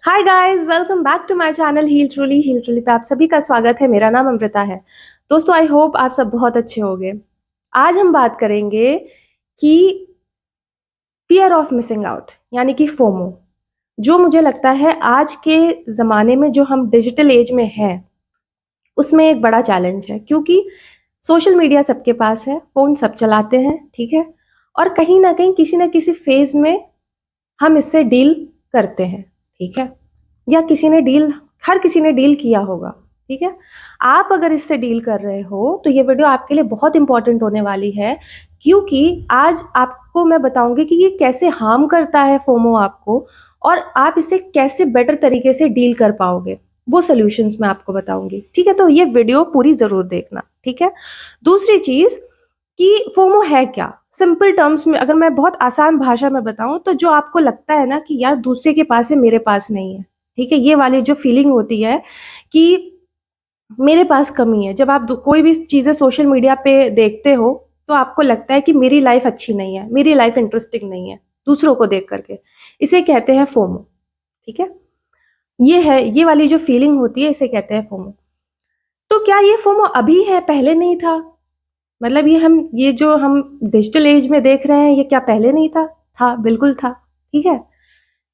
Hi guys, welcome back to my channel heal truly पे आप सभी का स्वागत है। मेरा नाम अमृता है। दोस्तों, आई होप आप सब बहुत अच्छे होंगे। आज हम बात करेंगे कि फियर ऑफ मिसिंग आउट यानी कि फोमो, जो मुझे लगता है आज के ज़माने में जो हम डिजिटल एज में हैं उसमें एक बड़ा चैलेंज है, क्योंकि सोशल मीडिया सबके पास है, फ़ोन सब चलाते हैं, ठीक है। और कहीं ना कहीं किसी ना किसी फेज़ में हम इससे डील करते हैं, ठीक है। या किसी ने डील हर किसी ने डील किया होगा, ठीक है। आप अगर इससे डील कर रहे हो तो ये वीडियो आपके लिए बहुत इंपॉर्टेंट होने वाली है, क्योंकि आज आपको मैं बताऊंगी कि ये कैसे हार्म करता है फोमो आपको, और आप इसे कैसे बेटर तरीके से डील कर पाओगे। वो सॉल्यूशंस मैं आपको बताऊंगी, ठीक है। तो ये वीडियो पूरी जरूर देखना, ठीक है। दूसरी चीज कि फोमो है क्या, सिंपल टर्म्स में अगर मैं बहुत आसान भाषा में बताऊं तो जो आपको लगता है ना कि यार दूसरे के पास है मेरे पास नहीं है, ठीक है। ये वाली जो फीलिंग होती है कि मेरे पास कमी है, जब आप कोई भी चीज़ें सोशल मीडिया पे देखते हो तो आपको लगता है कि मेरी लाइफ अच्छी नहीं है, मेरी लाइफ इंटरेस्टिंग नहीं है दूसरों को देख करके, इसे कहते हैं फोमो, ठीक है। ये वाली जो फीलिंग होती है इसे कहते हैं फोमो। तो क्या ये फोमो अभी है, पहले नहीं था? मतलब ये जो हम डिजिटल एज में देख रहे हैं ये क्या पहले नहीं था? था, बिल्कुल था, ठीक है।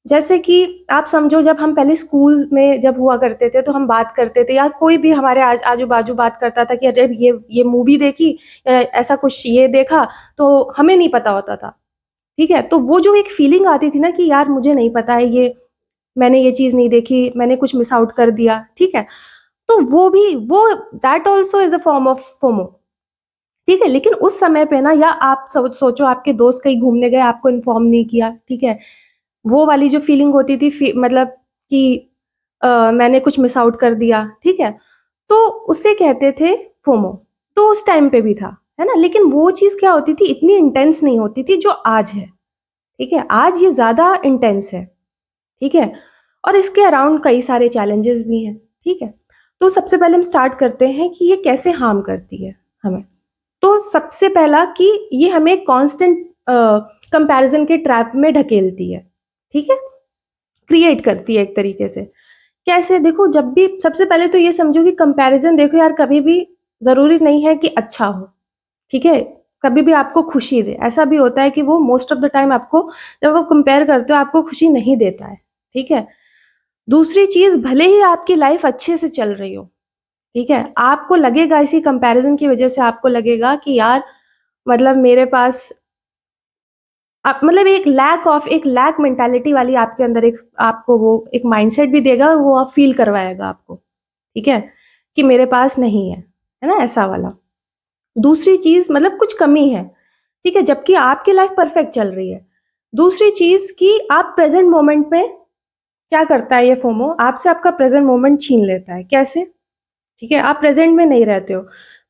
जैसे कि आप समझो, जब हम पहले स्कूल में जब हुआ करते थे तो हम बात करते थे, या कोई भी हमारे आजू बाजू बात करता था कि अरे ये मूवी देखी, ऐसा कुछ ये देखा, तो हमें नहीं पता होता था, ठीक है। तो वो जो एक फीलिंग आती थी ना कि यार मुझे नहीं पता है, ये मैंने ये चीज नहीं देखी, मैंने कुछ मिस आउट कर दिया, ठीक है। तो वो that also is a form of FOMO, ठीक है। लेकिन उस समय पे ना, या आप सोचो आपके दोस्त कहीं घूमने गए, आपको इन्फॉर्म नहीं किया, ठीक है। वो वाली जो फीलिंग होती थी, मतलब कि मैंने कुछ मिस आउट कर दिया, ठीक है। तो उससे कहते थे फोमो। तो उस टाइम पे भी था, है ना। लेकिन वो चीज़ क्या होती थी, इतनी इंटेंस नहीं होती थी जो आज है, ठीक है। आज ये ज़्यादा इंटेंस है, ठीक है। और इसके अराउंड कई सारे चैलेंजेस भी हैं, ठीक है। तो सबसे पहले हम स्टार्ट करते हैं कि ये कैसे हार्म करती है हमें। तो सबसे पहला कि ये हमें कांस्टेंट कंपैरिजन के ट्रैप में ढकेलती है, ठीक है, क्रिएट करती है एक तरीके से। कैसे? देखो, जब भी सबसे पहले तो ये समझो कि कंपैरिजन, देखो यार, कभी भी जरूरी नहीं है कि अच्छा हो, ठीक है। कभी भी आपको खुशी दे, ऐसा भी होता है कि वो मोस्ट ऑफ द टाइम आपको, जब वो कंपेयर करते हो, आपको खुशी नहीं देता है, ठीक है। दूसरी चीज, भले ही आपकी लाइफ अच्छे से चल रही हो, ठीक है, आपको लगेगा इसी कंपैरिजन की वजह से आपको लगेगा कि यार, मतलब मेरे पास, आप मतलब एक लैक मेंटालिटी वाली आपके अंदर एक, आपको वो एक माइंडसेट भी देगा, और वो आप फील करवाएगा आपको, ठीक है, कि मेरे पास नहीं है ना, ऐसा वाला। दूसरी चीज, मतलब कुछ कमी है, ठीक है, जबकि आपकी लाइफ परफेक्ट चल रही है। दूसरी चीज कि आप प्रेजेंट मोमेंट में, क्या करता है ये फोमो, आपसे आपका प्रेजेंट मोमेंट छीन लेता है। कैसे? ठीक है, आप प्रेजेंट में नहीं रहते हो।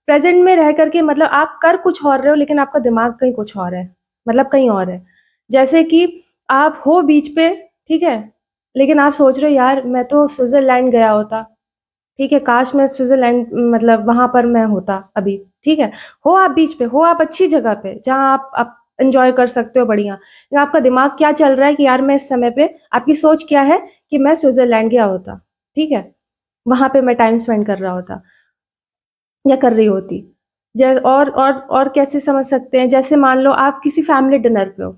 प्रेजेंट में रह करके, मतलब आप कर कुछ और रहे हो लेकिन आपका दिमाग कहीं कुछ और है, मतलब कहीं और है। जैसे कि आप हो बीच पे, ठीक है, लेकिन आप सोच रहे हो यार मैं तो स्विट्जरलैंड गया होता, ठीक है, काश मैं स्विट्जरलैंड, मतलब वहां पर मैं होता अभी, ठीक है। हो आप बीच पे, हो आप अच्छी जगह पे जहां आप एंजॉय कर सकते हो, बढ़िया, लेकिन आपका दिमाग क्या चल रहा है कि यार मैं इस समय पे, आपकी सोच क्या है कि मैं स्विट्जरलैंड गया होता, ठीक है, वहां पे मैं टाइम स्पेंड कर रहा होता या कर रही होती। और कैसे समझ सकते हैं, जैसे मान लो आप किसी फैमिली डिनर पे हो,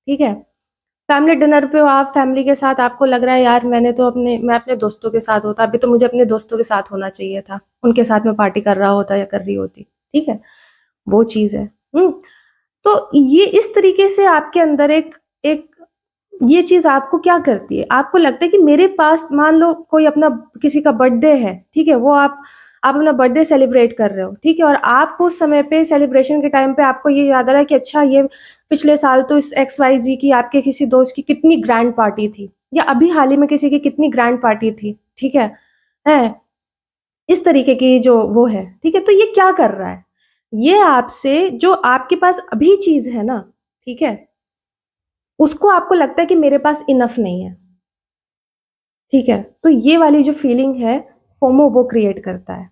ठीक है, फैमिली डिनर पे हो आप, फैमिली के साथ, आपको लग रहा है यार मैं अपने दोस्तों के साथ होता, अभी तो मुझे अपने दोस्तों के साथ होना चाहिए था, उनके साथ में पार्टी कर रहा होता या कर रही होती, ठीक है। वो चीज है। तो ये इस तरीके से आपके अंदर एक एक ये चीज आपको क्या करती है, आपको लगता है कि मेरे पास, मान लो कोई अपना, किसी का बर्थडे है, ठीक है, वो आप अपना बर्थडे सेलिब्रेट कर रहे हो, ठीक है, और आपको उस समय पे, सेलिब्रेशन के टाइम पे आपको ये याद आ रहा है कि अच्छा, ये पिछले साल तो इस XYZ की, आपके किसी दोस्त की कितनी ग्रैंड पार्टी थी, या अभी हाल ही में किसी की कितनी ग्रैंड पार्टी थी, ठीक है। इस तरीके की जो वो है, ठीक है। तो ये क्या कर रहा है, ये आपसे जो आपके पास अभी चीज है ना, ठीक है, उसको आपको लगता है कि मेरे पास इनफ नहीं है, ठीक है। तो ये वाली जो फीलिंग है, फोमो वो क्रिएट करता है,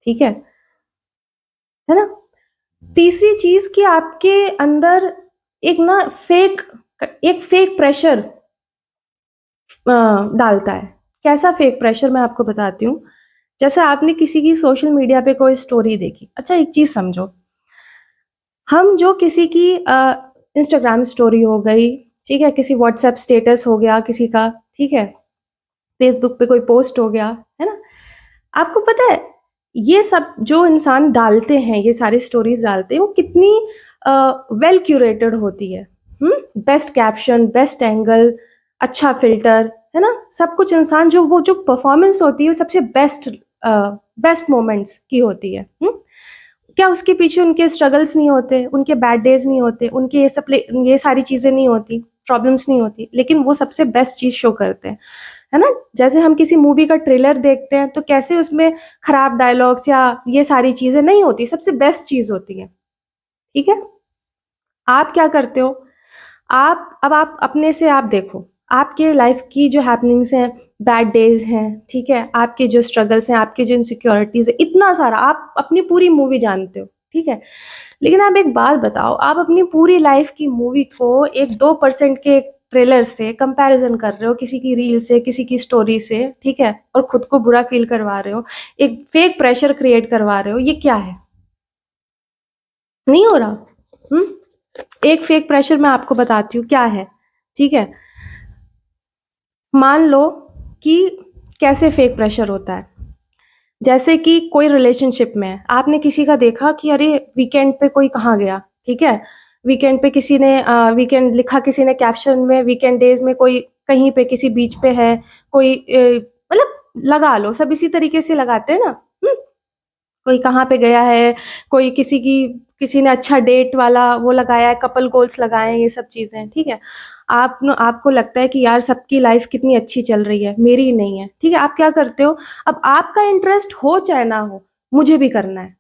ठीक है ना। तीसरी चीज कि आपके अंदर एक ना फेक एक फेक प्रेशर डालता है। कैसा फेक प्रेशर मैं आपको बताती हूँ। जैसे आपने किसी की सोशल मीडिया पे कोई स्टोरी देखी, अच्छा एक चीज़ समझो, हम जो किसी की इंस्टाग्राम स्टोरी हो गई, ठीक है, किसी व्हाट्सएप स्टेटस हो गया किसी का, ठीक है, फेसबुक पे कोई पोस्ट हो गया, है ना? आपको पता है ये सब जो इंसान डालते हैं, ये सारी स्टोरीज डालते हैं, वो कितनी वेल क्यूरेटेड होती है। बेस्ट कैप्शन, बेस्ट एंगल, अच्छा फिल्टर, है ना? सब कुछ इंसान जो वो जो परफॉर्मेंस होती है वो सबसे बेस्ट मोमेंट्स की होती है। क्या उसके पीछे उनके स्ट्रगल्स नहीं होते, उनके बैड डेज नहीं होते, उनके ये सारी चीजें नहीं होती, प्रॉब्लम्स नहीं होती, लेकिन वो सबसे बेस्ट चीज शो करते हैं, है ना? जैसे हम किसी मूवी का ट्रेलर देखते हैं तो कैसे उसमें खराब डायलॉग्स या ये सारी चीजें नहीं होती, सबसे बेस्ट चीज होती है। ठीक है, आप क्या करते हो? आप अपने से आप देखो, आपके लाइफ की जो हैपनिंग्स हैं, बैड डेज हैं, ठीक है, आपके जो स्ट्रगल्स हैं, आपके जो इनसिक्योरिटीज है, इतना सारा आप अपनी पूरी मूवी जानते हो, ठीक है। लेकिन आप एक बात बताओ, आप अपनी पूरी लाइफ की मूवी को एक 2% के ट्रेलर से कंपैरिजन कर रहे हो, किसी की रील से, किसी की स्टोरी से, ठीक है, और खुद को बुरा फील करवा रहे हो, एक फेक प्रेशर क्रिएट करवा रहे हो, ये क्या है? नहीं हो रहा। हम्म एक फेक प्रेशर मैं आपको बताती हूँ क्या है, ठीक है। मान लो कि कैसे फेक प्रेशर होता है। जैसे कि कोई रिलेशनशिप में है, आपने किसी का देखा कि अरे वीकेंड पे कोई कहाँ गया, ठीक है, वीकेंड पे किसी ने वीकेंड लिखा, किसी ने कैप्शन में वीकेंड डेज में कोई कहीं पे किसी बीच पे है, कोई मतलब लगा लो, सब इसी तरीके से लगाते हैं ना। कोई कहाँ पे गया है, कोई किसी ने अच्छा डेट वाला वो लगाया है, कपल गोल्स लगाए हैं, ये सब चीज़ें, ठीक है। आपको लगता है कि यार सबकी लाइफ कितनी अच्छी चल रही है, मेरी ही नहीं है, ठीक है। आप क्या करते हो, अब आपका इंटरेस्ट हो चाहे ना हो, मुझे भी करना है।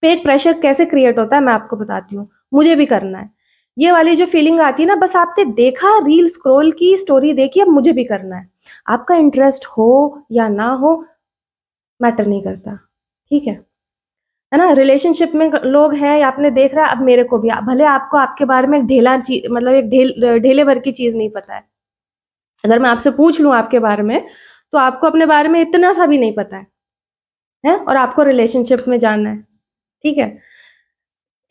फेक प्रेशर कैसे क्रिएट होता है मैं आपको बताती हूँ, मुझे भी करना है। ये वाली जो फीलिंग आती है ना, बस आपने देखा, रील स्क्रॉल की, स्टोरी देखी, अब मुझे भी करना है। आपका इंटरेस्ट हो या ना हो, मैटर नहीं करता, ठीक है ना? रिलेशनशिप में लोग हैं, या आपने देख रहा है, अब मेरे को भी, भले आपको आपके बारे में मतलब एक ढेले भर की चीज नहीं पता है। अगर मैं आपसे पूछ लूं आपके बारे में, तो आपको अपने बारे में इतना सा भी नहीं पता है, और आपको रिलेशनशिप में जानना है, ठीक है।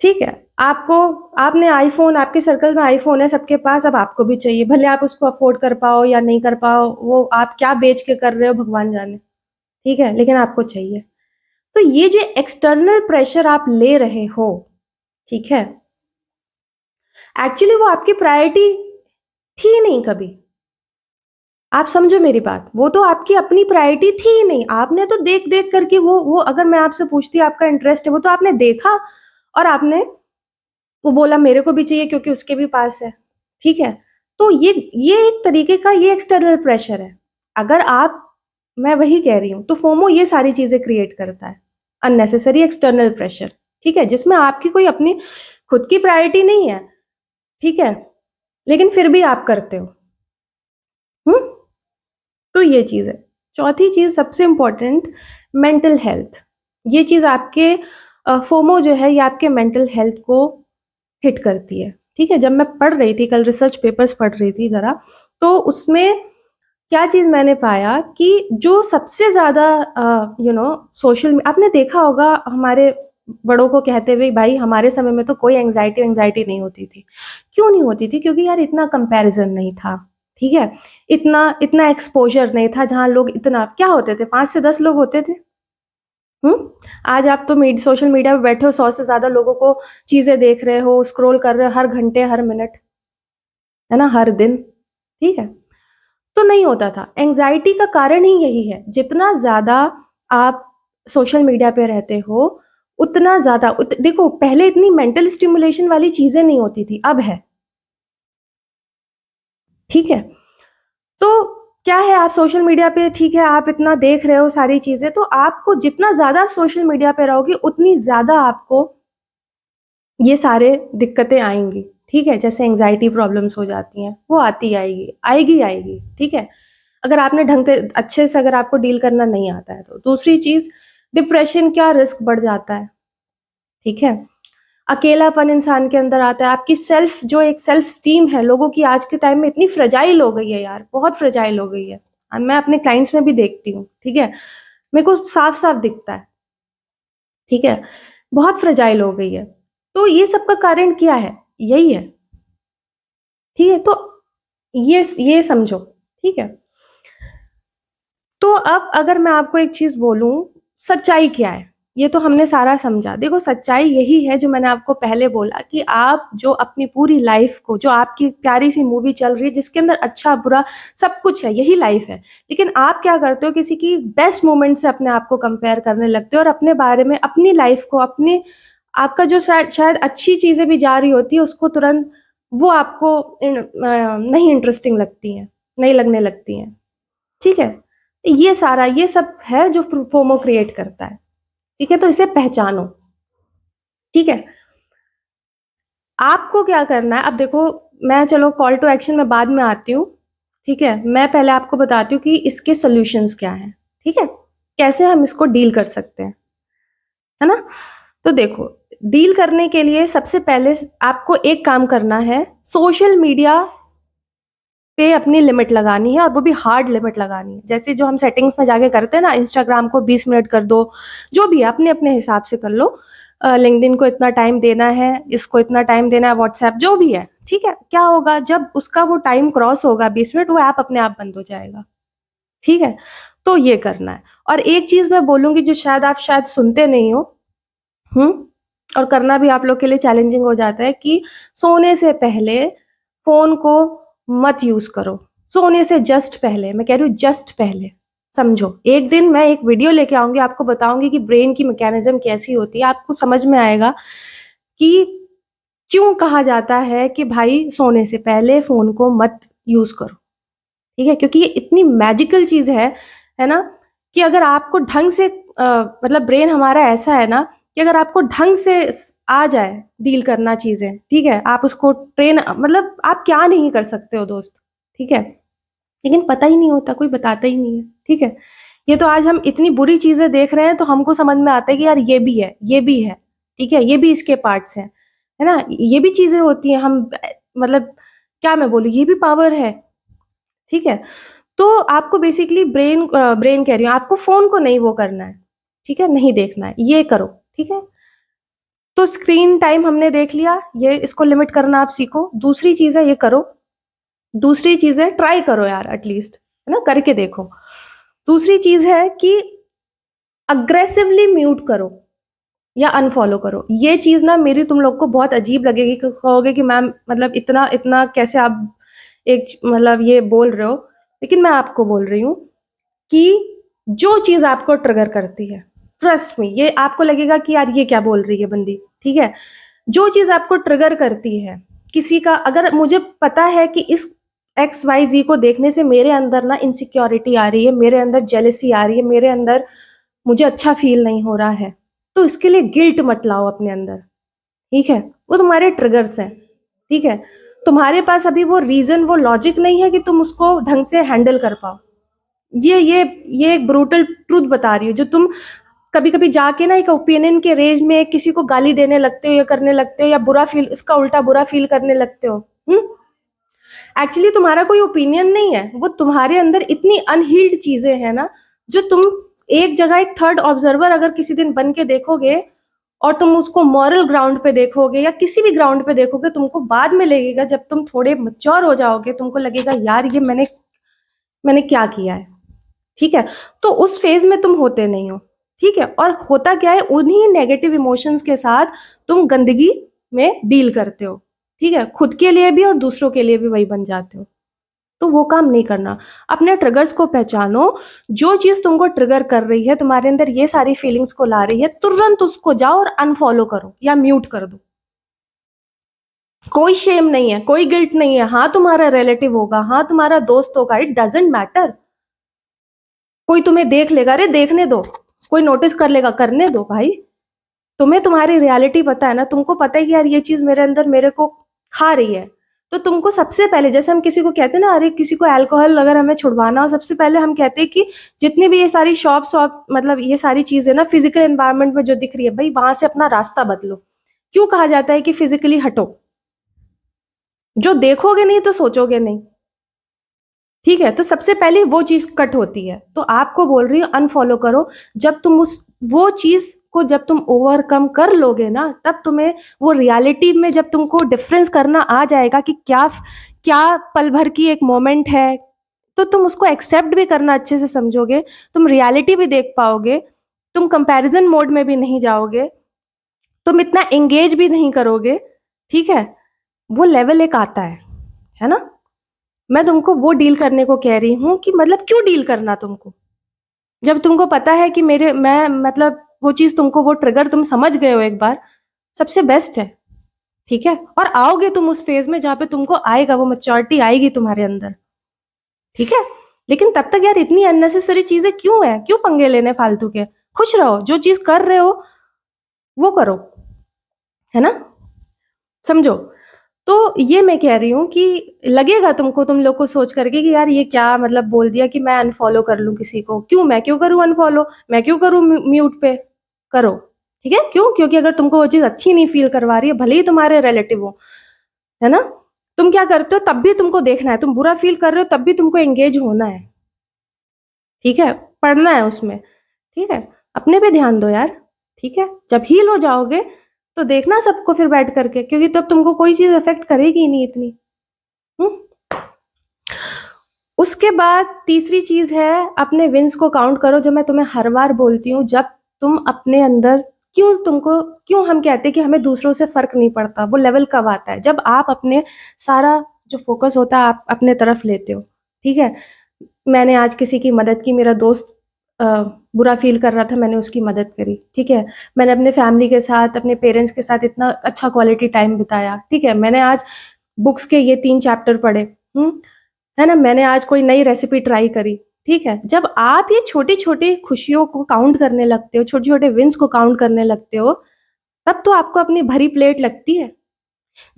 ठीक है, आपको आपने आईफोन, आपके सर्कल में आईफोन है सबके पास, अब आपको भी चाहिए, भले आप उसको अफोर्ड कर पाओ या नहीं कर पाओ, वो आप क्या बेच के कर रहे हो भगवान जाने, ठीक है, लेकिन आपको चाहिए। तो ये जो एक्सटर्नल प्रेशर आप ले रहे हो, ठीक है, एक्चुअली वो आपकी प्रायोरिटी थी नहीं कभी। आप समझो मेरी बात, वो तो आपकी अपनी प्रायोरिटी थी ही नहीं। आपने तो देख देख करके वो अगर मैं आपसे पूछती आपका इंटरेस्ट है, वो तो आपने देखा, और आपने वो बोला मेरे को भी चाहिए क्योंकि उसके भी पास है, ठीक है। तो ये एक तरीके का ये एक्सटर्नल प्रेशर है। अगर आप मैं वही कह रही हूँ, तो फोमो ये सारी चीजें क्रिएट करता है, अननेसेसरी एक्सटर्नल प्रेशर, ठीक है, जिसमें आपकी कोई अपनी खुद की प्रायोरिटी नहीं है, ठीक है, लेकिन फिर भी आप करते हो। हम्म तो ये चीज है। चौथी चीज सबसे इंपॉर्टेंट, मेंटल हेल्थ। ये चीज आपके फोमो जो है, ये आपके मेंटल हेल्थ को हिट करती है, ठीक है। जब मैं पढ़ रही थी कल, रिसर्च पेपर्स पढ़ रही थी जरा, तो उसमें क्या चीज मैंने पाया कि जो सबसे ज्यादा सोशल, आपने देखा होगा हमारे बड़ों को कहते हुए, भाई हमारे समय में तो कोई एंजाइटी एंजाइटी नहीं होती थी। क्यों नहीं होती थी? क्योंकि यार इतना कंपैरिजन नहीं था, ठीक है, इतना इतना एक्सपोजर नहीं था, जहां लोग इतना क्या होते थे, 5 से 10 लोग होते थे। आज आप तो सोशल मीडिया पे बैठे हो, 100 से ज्यादा लोगों को चीजें देख रहे हो, स्क्रॉल कर रहे हो हर घंटे हर मिनट, है ना, हर दिन, ठीक है। तो नहीं होता था। एंजाइटी का कारण ही यही है, जितना ज्यादा आप सोशल मीडिया पे रहते हो, उतना ज्यादा देखो, पहले इतनी मेंटल स्टिमुलेशन वाली चीजें नहीं होती थी, अब है, ठीक है। तो क्या है, आप सोशल मीडिया पे, ठीक है, आप इतना देख रहे हो सारी चीजें, तो आपको जितना ज्यादा सोशल मीडिया पे रहोगे, उतनी ज्यादा आपको ये सारे दिक्कतें आएंगी, ठीक है। जैसे एंजाइटी प्रॉब्लम्स हो जाती हैं, वो आती आएगी आएगी आएगी, ठीक है, अगर आपने ढंग से अच्छे से अगर आपको डील करना नहीं आता है तो। दूसरी चीज, डिप्रेशन का रिस्क बढ़ जाता है, ठीक है। अकेलापन इंसान के अंदर आता है, आपकी जो एक सेल्फ स्टीम है, लोगों की आज के टाइम में इतनी फ्रेजाइल हो गई है यार, बहुत फ्रेजाइल हो गई है। मैं अपने क्लाइंट्स में भी देखती हूँ, ठीक है, मेरे को साफ साफ दिखता है, ठीक है, बहुत फ्रेजाइल हो गई है। तो ये सब का कारण क्या है? यही है, ठीक है। तो ये समझो, ठीक है। तो अब अगर मैं आपको एक चीज बोलूं, सच्चाई क्या है, ये तो हमने सारा समझा। देखो, सच्चाई यही है जो मैंने आपको पहले बोला कि आप जो अपनी पूरी लाइफ को, जो आपकी प्यारी सी मूवी चल रही है जिसके अंदर अच्छा बुरा सब कुछ है, यही लाइफ है, लेकिन आप क्या करते हो, किसी की बेस्ट मोमेंट से अपने आप को कंपेयर करने लगते हो और अपने बारे में, अपनी लाइफ को, अपने आपका जो शायद शायद अच्छी चीजें भी जा रही होती है उसको तुरंत वो आपको नहीं इंटरेस्टिंग लगती हैं, नहीं लगने लगती हैं, ठीक है। ये सब है जो फोमो क्रिएट करता है, ठीक है। तो इसे पहचानो, ठीक है। आपको क्या करना है, अब देखो, मैं चलो कॉल टू एक्शन में बाद में आती हूँ, ठीक है। मैं पहले आपको बताती हूँ कि इसके सॉल्यूशंस क्या हैं, ठीक है, कैसे हम इसको डील कर सकते हैं, है ना। तो देखो, डील करने के लिए सबसे पहले आपको एक काम करना है, सोशल मीडिया पे अपनी लिमिट लगानी है, और वो भी हार्ड लिमिट लगानी है। जैसे जो हम सेटिंग्स में जाके करते हैं ना, इंस्टाग्राम को 20 मिनट कर दो, जो भी है अपने अपने हिसाब से कर लो। लिंक्डइन को इतना टाइम देना है, इसको इतना टाइम देना है, व्हाट्सएप जो भी है, ठीक है। क्या होगा, जब उसका वो टाइम क्रॉस होगा 20 मिनट, वो ऐप अपने आप बंद हो जाएगा, ठीक है। तो ये करना है। और एक चीज मैं बोलूंगी जो शायद आप सुनते नहीं हो, और करना भी आप लोग के लिए चैलेंजिंग हो जाता है, कि सोने से पहले फोन को मत यूज करो। सोने से जस्ट पहले, मैं कह रही हूँ जस्ट पहले, समझो। एक दिन मैं एक वीडियो लेके आऊंगी, आपको बताऊंगी कि ब्रेन की मैकेनिज्म कैसी होती है, आपको समझ में आएगा कि क्यों कहा जाता है कि भाई सोने से पहले फोन को मत यूज करो, ठीक है। क्योंकि ये इतनी मैजिकल चीज है ना, कि अगर आपको ढंग से मतलब ब्रेन हमारा ऐसा है ना, कि अगर आपको ढंग से आ जाए डील करना चीजें, ठीक है, आप उसको ट्रेन, मतलब आप क्या नहीं कर सकते हो दोस्त, ठीक है। लेकिन पता ही नहीं होता, कोई बताता ही नहीं है, ठीक है। ये तो आज हम इतनी बुरी चीजें देख रहे हैं तो हमको समझ में आता है कि यार ये भी है, ये भी है, ठीक है, ये भी इसके पार्ट्स हैं, है ना, ये भी चीजें होती हैं। हम मतलब क्या मैं बोलूँ, ये भी पावर है, ठीक है। तो आपको बेसिकली ब्रेन कह रही हूँ, आपको फोन को नहीं वो करना है, ठीक है, नहीं देखना है, ये करो, ठीक है। तो स्क्रीन टाइम हमने देख लिया, ये इसको लिमिट करना आप सीखो। दूसरी चीज है, ये करो। दूसरी चीज है, ट्राई करो यार, एटलीस्ट, है ना, करके देखो। दूसरी चीज है कि अग्रेसिवली म्यूट करो या अनफॉलो करो। ये चीज ना मेरी तुम लोग को बहुत अजीब लगेगी, कि कहोगे कि मैम मतलब इतना इतना कैसे आप एक मतलब ये बोल रहे हो, लेकिन मैं आपको बोल रही हूँ कि जो चीज आपको ट्रिगर करती है, ट्रस्ट मी, ये आपको लगेगा कि यार ये क्या बोल रही है बंदी, ठीक है। जो चीज आपको ट्रिगर करती है, किसी का, अगर मुझे पता है कि इस XYZ को देखने से मेरे अंदर ना इनसिक्योरिटी आ रही है, मेरे अंदर जेलसी आ रही है, मेरे अंदर मुझे अच्छा फील नहीं हो रहा है, तो इसके लिए गिल्ट मत लाओ अपने अंदर, ठीक है। वो तुम्हारे ट्रिगर्स हैं, ठीक है। तुम्हारे पास अभी वो रीजन, वो लॉजिक नहीं है कि तुम उसको ढंग से हैंडल कर पाओ। ये एक ब्रूटल ट्रूथ बता रही हूँ, जो तुम कभी कभी जाके ना एक ओपिनियन के रेंज में किसी को गाली देने लगते हो, या करने लगते हो, या बुरा फील, इसका उल्टा बुरा फील करने लगते हो। एक्चुअली तुम्हारा कोई ओपिनियन नहीं है, वो तुम्हारे अंदर इतनी अनहील्ड चीजें हैं ना, जो तुम एक जगह एक थर्ड ऑब्जर्वर अगर किसी दिन बन के देखोगे, और तुम उसको मॉरल ग्राउंड पे देखोगे या किसी भी ग्राउंड पे देखोगे, तुमको बाद में लगेगा, जब तुम थोड़े मैच्योर हो जाओगे, तुमको लगेगा यार ये मैंने क्या किया है, ठीक है। तो उस फेज में तुम होते नहीं हो, ठीक है। और होता क्या है, उन्हीं नेगेटिव इमोशंस के साथ तुम गंदगी में डील करते हो, ठीक है, खुद के लिए भी और दूसरों के लिए भी वही बन जाते हो। तो वो काम नहीं करना। अपने ट्रिगर्स को पहचानो, जो चीज तुमको ट्रिगर कर रही है, तुम्हारे अंदर ये सारी फीलिंग्स को ला रही है, तुरंत उसको जाओ और अनफॉलो करो या म्यूट कर दो। कोई शेम नहीं है, कोई गिल्ट नहीं है। हाँ तुम्हारा रिलेटिव होगा, हाँ तुम्हारा दोस्त होगा, इट डजेंट मैटर। कोई तुम्हें देख लेगा, अरे देखने दो, कोई नोटिस कर लेगा, करने दो भाई। तुम्हें तुम्हारी रियलिटी पता है ना, तुमको पता है कि यार ये चीज मेरे अंदर मेरे को खा रही है। तो तुमको सबसे पहले, जैसे हम किसी को कहते हैं ना, अरे किसी को अल्कोहल अगर हमें छुड़वाना हो, सबसे पहले हम कहते हैं कि जितनी भी ये सारी शॉप मतलब ये सारी चीजें ना फिजिकल एनवायरनमेंट में जो दिख रही है, भाई वहां से अपना रास्ता बदलो। क्यों कहा जाता है कि फिजिकली हटो? जो देखोगे नहीं तो सोचोगे नहीं, ठीक है? तो सबसे पहले वो चीज कट होती है। तो आपको बोल रही हूँ अनफॉलो करो। जब तुम उस वो चीज को जब तुम ओवरकम कर लोगे ना, तब तुम्हें वो रियलिटी में जब तुमको डिफरेंस करना आ जाएगा कि क्या क्या पल भर की एक मोमेंट है, तो तुम उसको एक्सेप्ट भी करना अच्छे से समझोगे, तुम रियलिटी भी देख पाओगे, तुम कंपैरिजन मोड में भी नहीं जाओगे, तुम इतना एंगेज भी नहीं करोगे, ठीक है? वो लेवल एक आता है ना? मैं तुमको वो डील करने को कह रही हूँ कि मतलब क्यों डील करना तुमको, जब तुमको पता है कि मेरे मैं मतलब वो चीज तुमको वो ट्रिगर तुम समझ गए हो एक बार, सबसे बेस्ट है, ठीक है? और आओगे तुम उस फेज में जहाँ पे तुमको आएगा, वो मैच्योरिटी आएगी तुम्हारे अंदर, ठीक है? लेकिन तब तक यार इतनी अननेसेसरी चीजें क्यों है? क्यों पंगे लेने फालतू के? खुश रहो, जो चीज कर रहे हो वो करो, है ना? समझो। तो ये मैं कह रही हूँ कि लगेगा तुमको, तुम लोग को सोच करके कि यार ये क्या मतलब बोल दिया कि मैं अनफॉलो कर लूं किसी को। क्यों? मैं क्यों करूं अनफॉलो? मैं क्यों करूं म्यूट पे? करो, ठीक है? क्यों? क्योंकि अगर तुमको वो चीज अच्छी नहीं फील करवा रही है, भले ही तुम्हारे रिलेटिव हो, है ना? तुम क्या करते हो, तब भी तुमको देखना है। तुम बुरा फील कर रहे हो, तब भी तुमको एंगेज होना है, ठीक है? पढ़ना है उसमें, ठीक है? अपने पे ध्यान दो यार, ठीक है? जब हील हो जाओगे तो देखना सबको फिर बैठ करके, क्योंकि तब तुमको कोई चीज अफेक्ट करेगी ही नहीं इतनी। हम्म। उसके बाद तीसरी चीज है, अपने विंस को काउंट करो। जो मैं तुम्हें हर बार बोलती हूँ, जब तुम अपने अंदर क्यों हम कहते हैं कि हमें दूसरों से फर्क नहीं पड़ता, वो लेवल कब आता है? जब आप अपने सारा जो फोकस होता है आप अपने तरफ लेते हो, ठीक है? मैंने आज किसी की मदद की, मेरा दोस्त अ, बुरा फील कर रहा था, मैंने उसकी मदद करी, ठीक है? मैंने अपने फैमिली के साथ, अपने पेरेंट्स के साथ इतना अच्छा क्वालिटी टाइम बिताया, ठीक है? मैंने आज बुक्स के ये 3 चैप्टर पढ़े, है ना? मैंने आज कोई नई रेसिपी ट्राई करी, ठीक है? जब आप ये छोटी-छोटी खुशियों को काउंट करने लगते हो, छोटे-छोटे विन्स को काउंट करने लगते हो, तब तो आपको अपनी भरी प्लेट लगती है।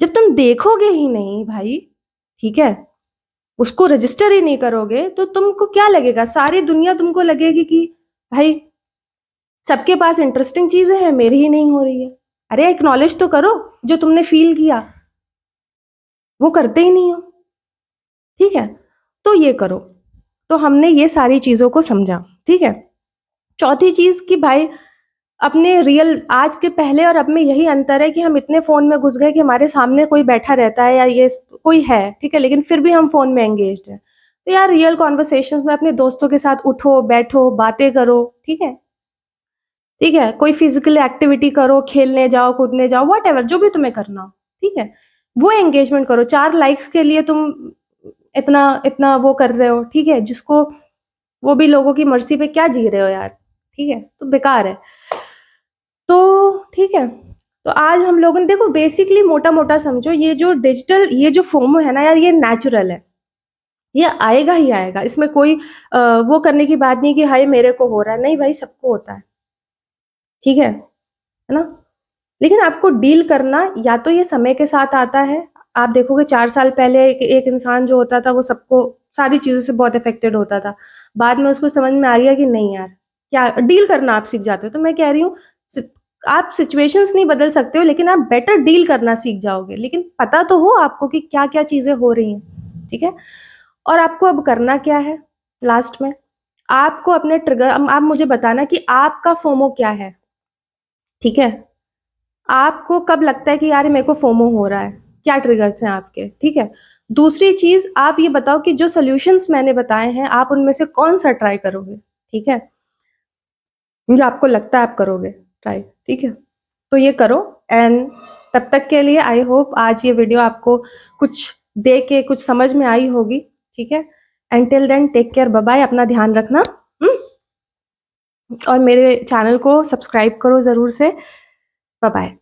जब तुम देखोगे ही नहीं भाई, ठीक है? उसको रजिस्टर ही नहीं करोगे, तो तुमको क्या लगेगा? सारी दुनिया तुमको लगेगी कि भाई सबके पास इंटरेस्टिंग चीजें हैं, मेरी ही नहीं हो रही है। अरे एक्नॉलेज तो करो, जो तुमने फील किया, वो करते ही नहीं हो, ठीक है? तो ये करो। तो हमने ये सारी चीजों को समझा, ठीक है? चौथी चीज कि भाई अपने रियल आज के पहले और अब में यही अंतर है कि हम इतने फोन में घुस गए कि हमारे सामने कोई बैठा रहता है या ये कोई है, ठीक है, लेकिन फिर भी हम फोन में एंगेज्ड है। तो यार रियल कॉन्वर्सेशन में अपने दोस्तों के साथ उठो, बैठो, बातें करो, ठीक है? ठीक है? कोई फिजिकल एक्टिविटी करो, खेलने जाओ, कूदने जाओ, वट एवर, जो भी तुम्हें करना हो, ठीक है? वो एंगेजमेंट करो। 4 लाइक्स के लिए तुम इतना इतना वो कर रहे हो, ठीक है? जिसको वो भी लोगों की मर्जी पे क्या जी रहे हो यार, ठीक है? तो बेकार है। तो ठीक है, तो आज हम लोगों ने देखो बेसिकली मोटा-मोटा समझो, ये जो फोमो है ना यार, ये नेचुरल है। ये आएगा ही आएगा। इसमें कोई वो करने की बात नहीं कि हाय मेरे को हो रहा है। नहीं भाई, सबको होता है, ठीक है? है ना? लेकिन आपको डील करना या तो ये समय के साथ आता है। आप देखोगे 4 साल पहले एक इंसान जो होता था वो सबको सारी चीज़ों से बहुत अफेक्टेड होता था। बाद में उसको समझ में आ गया कि नहीं यार, क्या डील करना आप सीख जाते हो। तो मैं कह रही हूँ सि आप सिचुएशंस नहीं बदल सकते हो, लेकिन आप बेटर डील करना सीख जाओगे। लेकिन पता तो हो आपको कि क्या-क्या चीज़ें हो रही हैं, ठीक है? और आपको अब करना क्या है लास्ट में? आपको अपने ट्रिगर आप मुझे बताना कि आपका फोमो क्या है, ठीक है? आपको कब लगता है कि यार मेरे को फोमो हो रहा है? क्या ट्रिगर्स हैं आपके, ठीक है? दूसरी चीज़ आप ये बताओ कि जो सॉल्यूशंस मैंने बताए हैं, आप उनमें से कौन-सा ट्राई करोगे, ठीक है? जो आपको लगता है आप करोगे ट्राई, ठीक है? तो ये करो। एंड तब तक के लिए आई होप आज ये वीडियो आपको कुछ दे के कुछ समझ में आई होगी, ठीक है? And till then take care, bye bye, अपना ध्यान रखना, हुँ? और मेरे चैनल को सब्सक्राइब करो ज़रूर से। Bye bye.